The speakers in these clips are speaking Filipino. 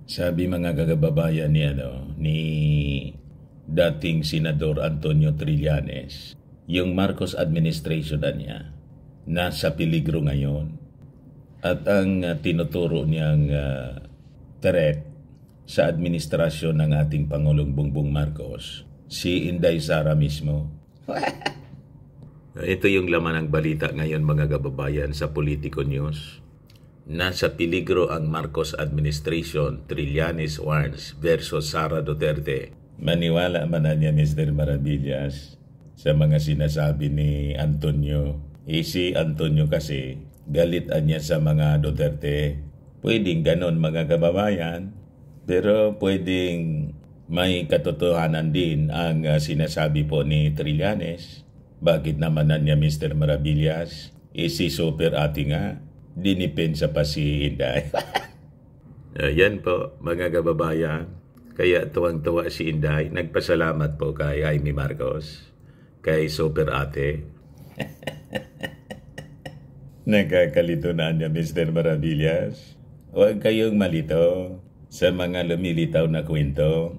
Sabi mga kagababayan ni dating Senador Antonio Trillanes, yung Marcos administration na niya nasa peligro ngayon at ang tinuturo niyang threat sa administrasyon ng ating Pangulong Bongbong Marcos, si Inday Sara mismo. Ito yung laman ng balita ngayon mga kababayan sa Politico News. Nasa peligro ang Marcos administration, Trillanes warns versus Sara Duterte. Maniwala man na niya Mr. Maravillas sa mga sinasabi ni Antonio. Si Antonio kasi galitan niya sa mga Duterte. Pwedeng ganon mga kababayan, pero pwedeng may katotohanan din ang sinasabi po ni Trillanes. Bakit naman na niya Mr. Maravillas? Si super ate nga, dinipensa pa si Inday. Yan po mga kababayan. Kaya tuwang-tuwa si Inday. Nagpasalamat po kay Jaime Marcos, kay super ate. Nagkakalito na niya Mr. Maravillas. Huwag kayong malito sa mga lumilitaw na kwento,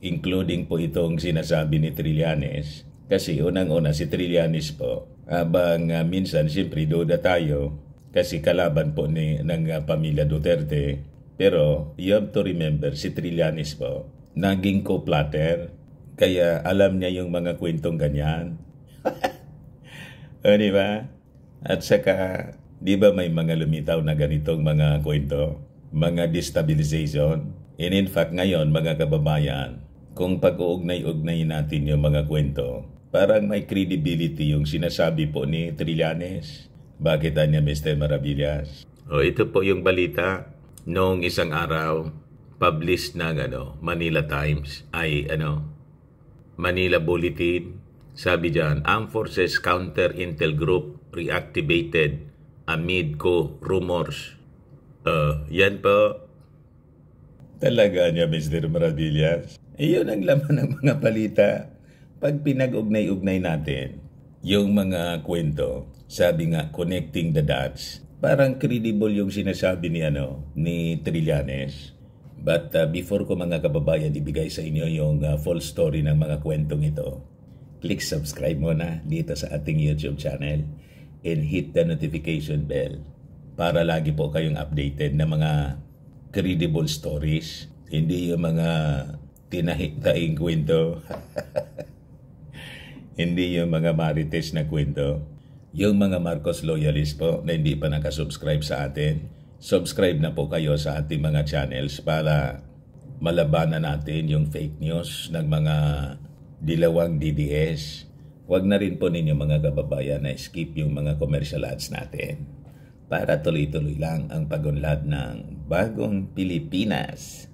including po itong sinasabi ni Trillanes. Kasi unang-una si Trillanes po, habang minsan siyempre duda tayo kasi kalaban po ng pamilya Duterte. Pero you have to remember, si Trillanes po, naging co-plotter, kaya alam niya yung mga kwentong ganyan. O diba? At saka, di ba may mga lumitaw na ganitong mga kwento? Mga destabilization. And in fact, ngayon, mga kababayan, kung pag-uugnay-ugnay natin yung mga kwento, parang may credibility yung sinasabi po ni Trillanes. Bakit niya, Mr. Maravillas? Ito po yung balita. Noong isang araw, published ng Manila Times, Manila Bulletin. Sabi dyan, Armed Forces Counter Intel Group reactivated amid rumors. Yan po. Talaga niya, Mr. Maravillas. Iyon ang laman ng mga balita. Pag pinag-ugnay-ugnay natin, yung mga kwento, sabi nga, connecting the dots, parang credible yung sinasabi ni Trillanes. But before ko mga kababayan ibigay sa inyo yung full story ng mga kwentong ito, click subscribe muna dito sa ating YouTube channel and hit the notification bell para lagi po kayong updated na mga credible stories, hindi yung mga tinahik-taing kwento. Hindi yung mga marites na kwento. Yung mga Marcos loyalist po na hindi pa nakasubscribe sa atin, subscribe na po kayo sa ating mga channels para malabanan natin yung fake news ng mga dilawang DDS. Huwag na rin po ninyo mga kababayan na skip yung mga commercial ads natin para tuloy-tuloy lang ang pagunlad ng bagong Pilipinas.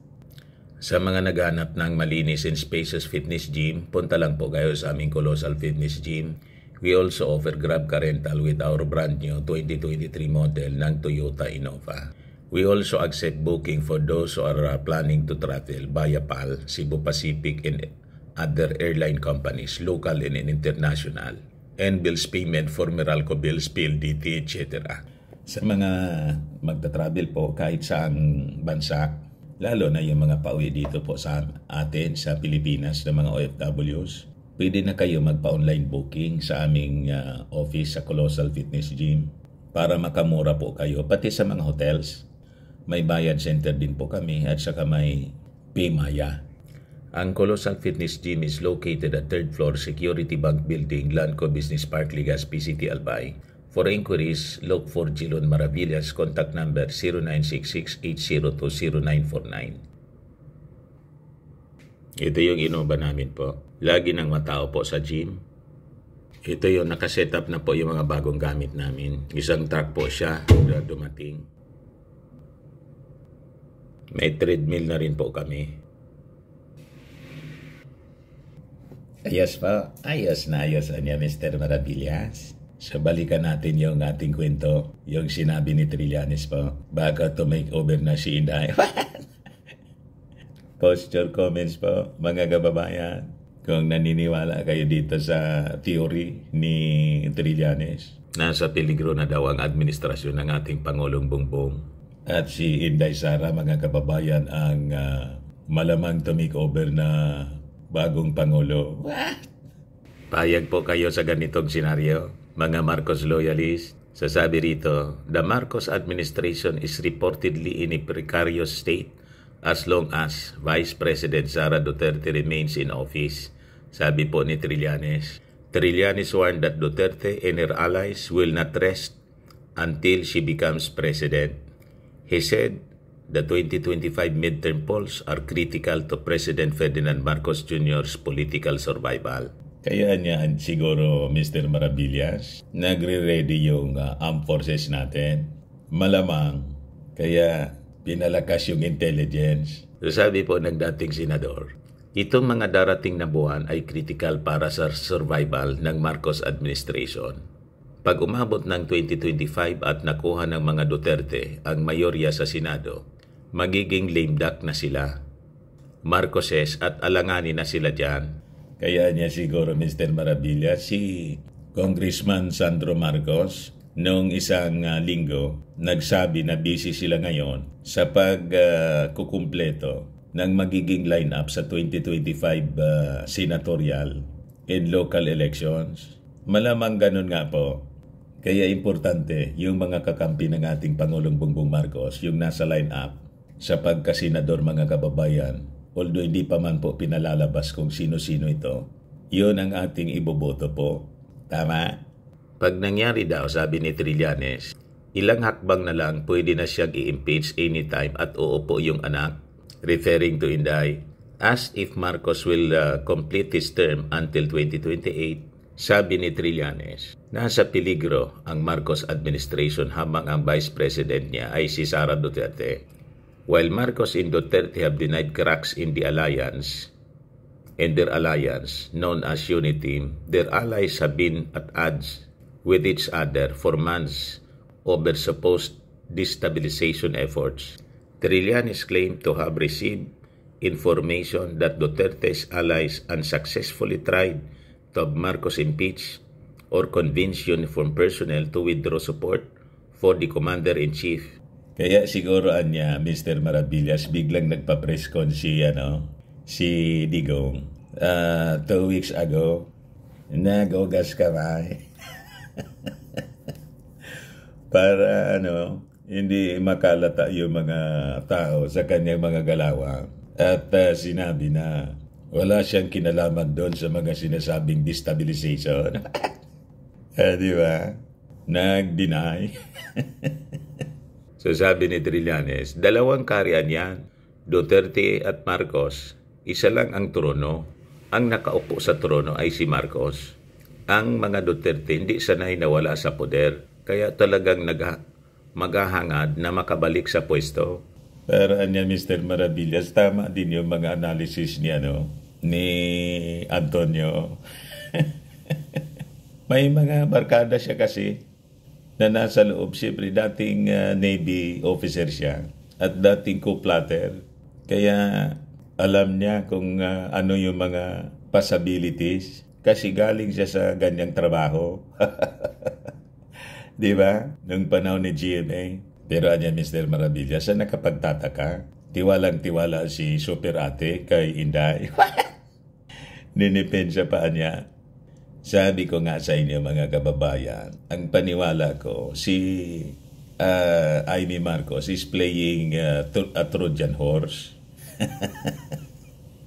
Sa mga naghanap ng malinis and spacious fitness gym, punta lang po kayo sa aming Colossal Fitness Gym. We also offer Grab Car Rental with our brand new 2023 model ng Toyota Innova. We also accept booking for those who are planning to travel via PAL, Cebu Pacific and other airline companies, local and international, and bills payment for Meralco Bills, PLDT, etc. Sa mga magta-travel po kahit saang bansa, lalo na yung mga pauwi dito po sa atin sa Pilipinas na mga OFWs, pwede na kayo magpa-online booking sa aming office sa Colossal Fitness Gym para makamura po kayo. Pati sa mga hotels, may bayad center din po kami at saka may Paymaya. Ang Colossal Fitness Gym is located at 3rd floor Security Bank Building, Lanco Business Park, Legazpi City, Albay. For inquiries, look for Jilon Maravillas. Contact number 0966-802-0949. Ito yung Innova namin po. Lagi nang matao po sa gym. Ito yung nakasetup na po yung mga bagong gamit namin. Isang truck po siya na dumating. May treadmill na rin po kami. Ayos pa. Ayos na niya Mr. Maravillas. So balikan natin yung ating kwento. Yung sinabi ni Trillanes po. Baka to make over na si Inday. Post your comments po, mga kababayan, kung naniniwala kayo dito sa theory ni Trillanes. Nasa peligro na daw ang administrasyon ng ating Pangulong Bongbong. at si Inday Sara, mga kababayan, ang malamang to make over na bagong Pangulo. What? Payag po kayo sa ganitong senaryo, mga Marcos loyalists? Sasabi rito, the Marcos administration is reportedly in a precarious state as long as Vice President Sara Duterte remains in office. Sabi po ni Trillanes. Trillanes warned that Duterte and her allies will not rest until she becomes president. He said the 2025 midterm polls are critical to President Ferdinand Marcos Jr.'s political survival. Kaya niyan siguro, Mr. Maravillas, nagre-ready yung armed forces natin. Malamang, kaya pinalakas yung intelligence. So sabi po ng dating senador, itong mga darating na buwan ay critical para sa survival ng Marcos administration. Pag umabot ng 2025 at nakuha ng mga Duterte ang mayorya sa Senado, magiging lame duck na sila. Marcoses at alanganin na sila dyan. Kaya niya siguro, Mr. Maravilla, si Congressman Sandro Marcos noong isang linggo nagsabi na busy sila ngayon sa pagkukumpleto ng magiging lineup sa 2025 senatorial and local elections. Malamang ganun nga po. Kaya importante yung mga kakampi ng ating Pangulong Bongbong Marcos, yung nasa lineup sa pagkasenador, mga kababayan. Although hindi pa man po pinalalabas kung sino-sino ito, yun ang ating iboboto po. Tama? Pag nangyari daw, sabi ni Trillanes, ilang hakbang na lang pwede na siyang i-impeach anytime at uupo yung anak, referring to Inday, as if Marcos will complete his term until 2028. Sabi ni Trillanes, nasa peligro ang Marcos administration habang ang Vice President niya ay si Sara Duterte. While Marcos and Duterte have denied cracks in the alliance and their alliance, known as Unity, their allies have been at odds with each other for months over supposed destabilization efforts. Trillanes claimed to have received information that Duterte's allies unsuccessfully tried to have Marcos impeached or convince uniformed personnel to withdraw support for the Commander-in-Chief. Kaya siguro anya, Mr. Maravillas, biglang nagpa-press con si Digong. 2 weeks ago, nag-ugas kamay. Para hindi makalata yung mga tao sa kanyang mga galawan. At sinabi na wala siyang kinalaman doon sa mga sinasabing destabilization. Di ba? Nag-deny. So sabi ni Trillanes, dalawang karian yan, Duterte at Marcos. Isa lang ang trono. Ang nakaupo sa trono ay si Marcos. Ang mga Duterte hindi sanay na wala sa poder, kaya talagang maghahangad na makabalik sa pwesto. Pero anya, Mr. Maravillas, tama din yung mga analysis niya, ni Antonio. May mga barkada siya kasi na nasa loob. Siyempre, dating Navy officer siya at dating co-plotter. Kaya alam niya kung ano yung mga possibilities kasi galing siya sa ganyang trabaho. Di ba? Nung panahon ni GMA. Pero anya, Mr. Maravilla, sa nakapagtataka, tiwalang-tiwala si Super Ate kay Inday. Ninipensa pa niya. Sabi ko nga sa inyo, mga kababayan, ang paniwala ko, si Amy Marcos is playing a Trojan horse.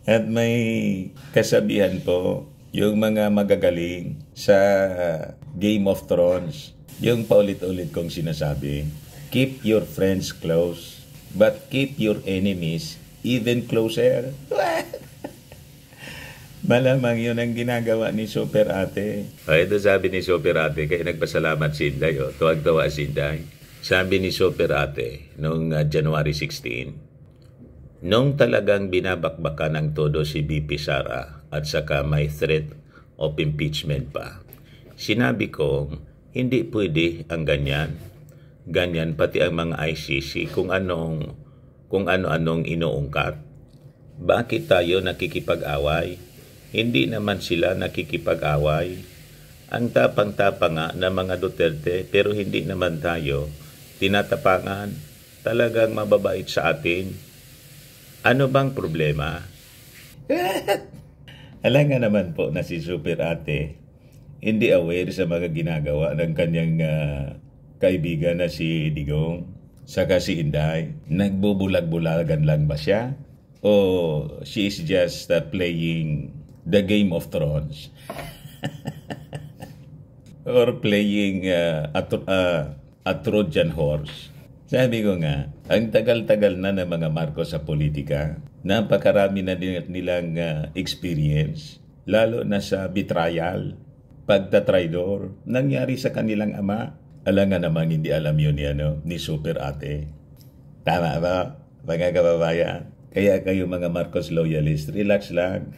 At may kasabihan po, yung mga magagaling sa Game of Thrones, yung paulit-ulit kong sinasabi, keep your friends close, but keep your enemies even closer. Malamang yun ang ginagawa ni Super Ate. Ito sabi ni Super Ate, kaya nagpasalamat si Inday. Tuwag-tawa si Inday. Sabi ni Super Ate, noong January 16, nung talagang binabakbakan ng todo si BP Sara at saka may threat of impeachment pa, sinabi ko, hindi pwede ang ganyan. Ganyan pati ang mga ICC kung ano-anong inuungkat. Bakit tayo nakikipag-away? Hindi naman sila nakikipag-away. Ang tapang-tapang nga ng mga Duterte pero hindi naman tayo tinatapangan. talagang mababait sa atin. Ano bang problema? Alam nga naman po na si Super Ate hindi aware sa mga ginagawa ng kanyang kaibigan na si Digong saka si Inday. Nagbubulag-bulagan lang ba siya? O she is just playing the Game of Thrones? Or playing a Trojan horse? Sabi ko nga, ang tagal-tagal na ng mga Marcos sa politika, napakarami na nilang experience, lalo na sa betrayal, pagtatraidor, nangyari sa kanilang ama. Alam nga namang hindi alam yun ni Super Ate. Tama ba, mga kababayan? Kaya kayo mga Marcos loyalist, relax lang.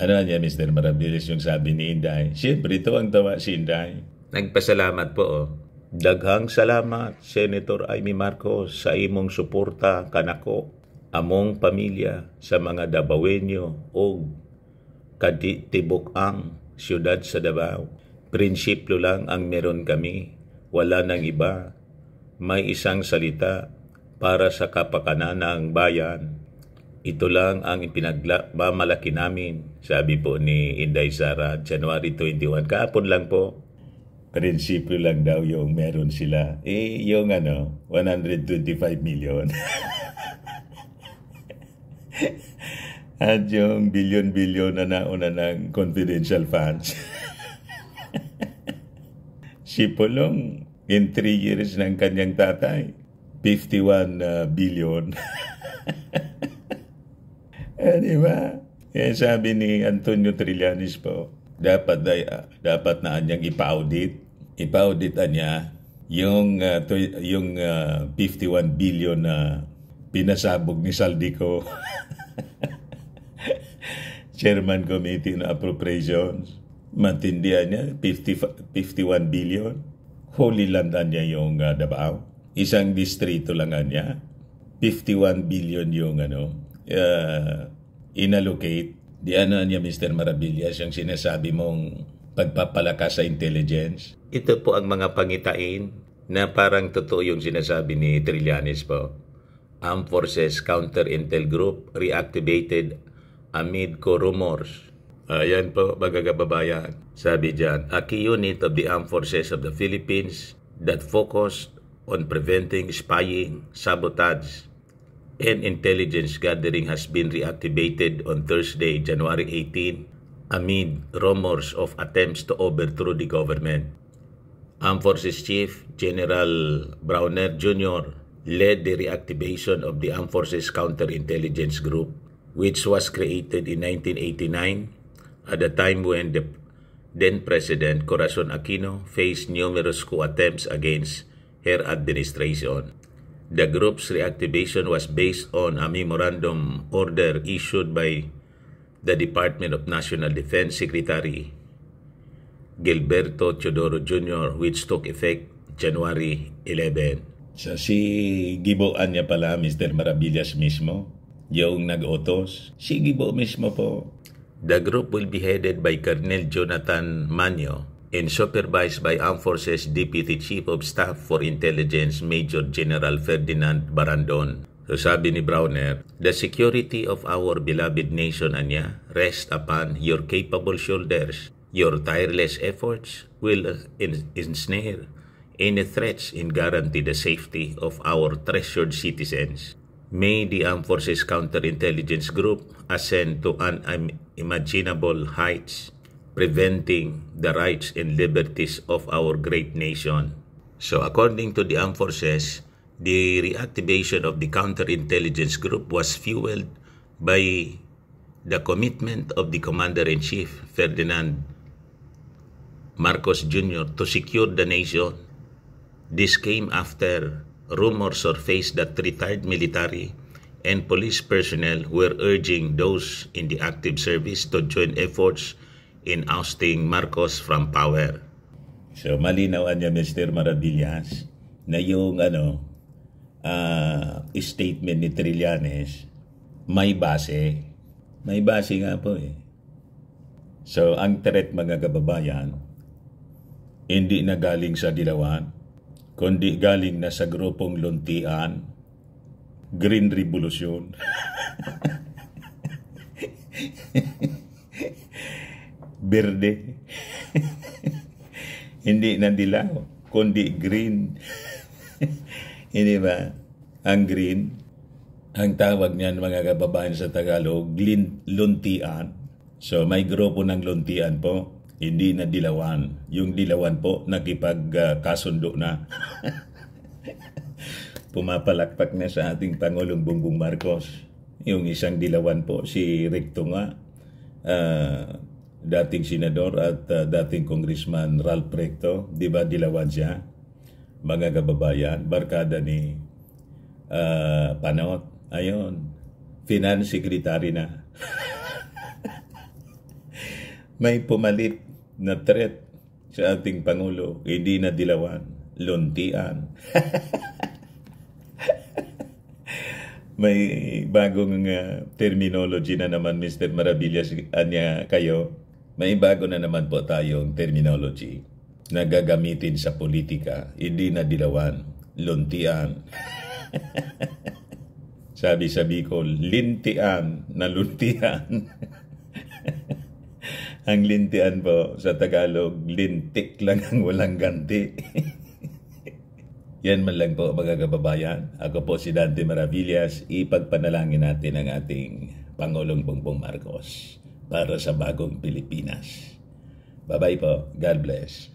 Ano niya, Mr. Marabiles, yung sabi ni Inday? Siyempre, ito ang tawa si Inday. Nagpasalamat po. Daghang salamat, Senator Amy Marcos, sa imong suporta kanako, among pamilya, sa mga Dabawenyo o Tibok-ang siyudad sa Davao. Prinsipyo lang ang meron kami, wala nang iba. May isang salita para sa kapakanan ng bayan. Ito lang ang ipinagmamalaki namin, sabi po ni Inday Sara, January 21. Kahapon lang po. Prinsipyo lang daw yung meron sila. Yung 125 million. At yung bilyon-bilyon na nauna ng confidential funds. Si Pulong, in 3 years ng kanyang tatay, 51 billion. Diba? Kaya sabi ni Antonio Trillanes po, dapat na anyang ipa-audit. Ipa-auditan niya yung 51 billion na pinasabog ni Saldico. Chairman Committee na Appropriations. Matindihan niya, 51 billion. Holy Land niya yung Davao. Isang distrito lang niya. 51 billion yung inallocate. Di niya, Mr. Marabillas, yung sinasabi mong pagpapalakas sa intelligence. Ito po ang mga pangitain na parang totoo yung sinasabi ni Trillanes po. Armed Forces Counter-Intel Group reactivated amid rumors. Ayan po, mga kababayan. Sabi dyan, a key unit of the Armed Forces of the Philippines that focused on preventing spying, sabotage, and intelligence gathering has been reactivated on Thursday, January 18, amid rumors of attempts to overthrow the government. Armed Forces Chief General Browner Jr. led the reactivation of the Armed Forces Counterintelligence Group, which was created in 1989 at a time when the then-President Corazon Aquino faced numerous coup attempts against her administration. The group's reactivation was based on a memorandum order issued by the Department of National Defense Secretary Gilberto Teodoro Jr., which took effect January 11. So si Giboan niya pala, Mr. Marabillas mismo, yung nag-utos. Si Gibo mismo po. The group will be headed by Colonel Jonathan Manyo and supervised by Armed Forces Deputy Chief of Staff for Intelligence Major General Ferdinand Barandon. So sabi ni Browner, the security of our beloved nation, anya, rests upon your capable shoulders. Your tireless efforts will ensnare any threats and guarantee the safety of our treasured citizens. May the Armed Forces Counterintelligence Group ascend to unimaginable heights, preventing the rights and liberties of our great nation. So according to the Armed Forces, the reactivation of the Counterintelligence Group was fueled by the commitment of the Commander-in-Chief, Ferdinand Marcos Jr., to secure the nation. This came after rumors surfaced that retired military and police personnel were urging those in the active service to join efforts in ousting Marcos from power. So malinawan niya, Mr. Marabillas, na yung statement ni Trillanes may base. May base nga po eh. So ang threat, mga kababayan, hindi na galing sa dilawan, kundi galing na sa grupong luntian, Green Revolution. Berde. Hindi na dilaw, kundi green. Hindi ba? Ang green, ang tawag niyan mga kababayan sa Tagalog, luntian. So may grupo ng luntian po, hindi na dilawan. Yung dilawan po, nakipagkasundo na. Pumapalakpak na sa ating Pangulong Bongbong Marcos. Yung isang dilawan po, si Recto nga, dating senador at dating congressman Ralph Recto, di ba dilawan siya? Mga kababayan, barkada ni Panot. Ayun, finance secretary na. May pumalit na threat sa ating Pangulo, hindi na dilawan, luntian. May bagong terminology na naman, Mr. Maravillas, anya kayo. May bago na naman po tayong terminology na gagamitin sa politika, hindi na dilawan, luntian. Sabi ko, lintian na luntian. Ang lintian po sa Tagalog, lintik lang ang walang ganti. Yan man lang po mga kababayan. Ako po si Dante Maravillas. Ipagpanalangin natin ang ating Pangulong Bongbong Marcos para sa bagong Pilipinas. Bye-bye po. God bless.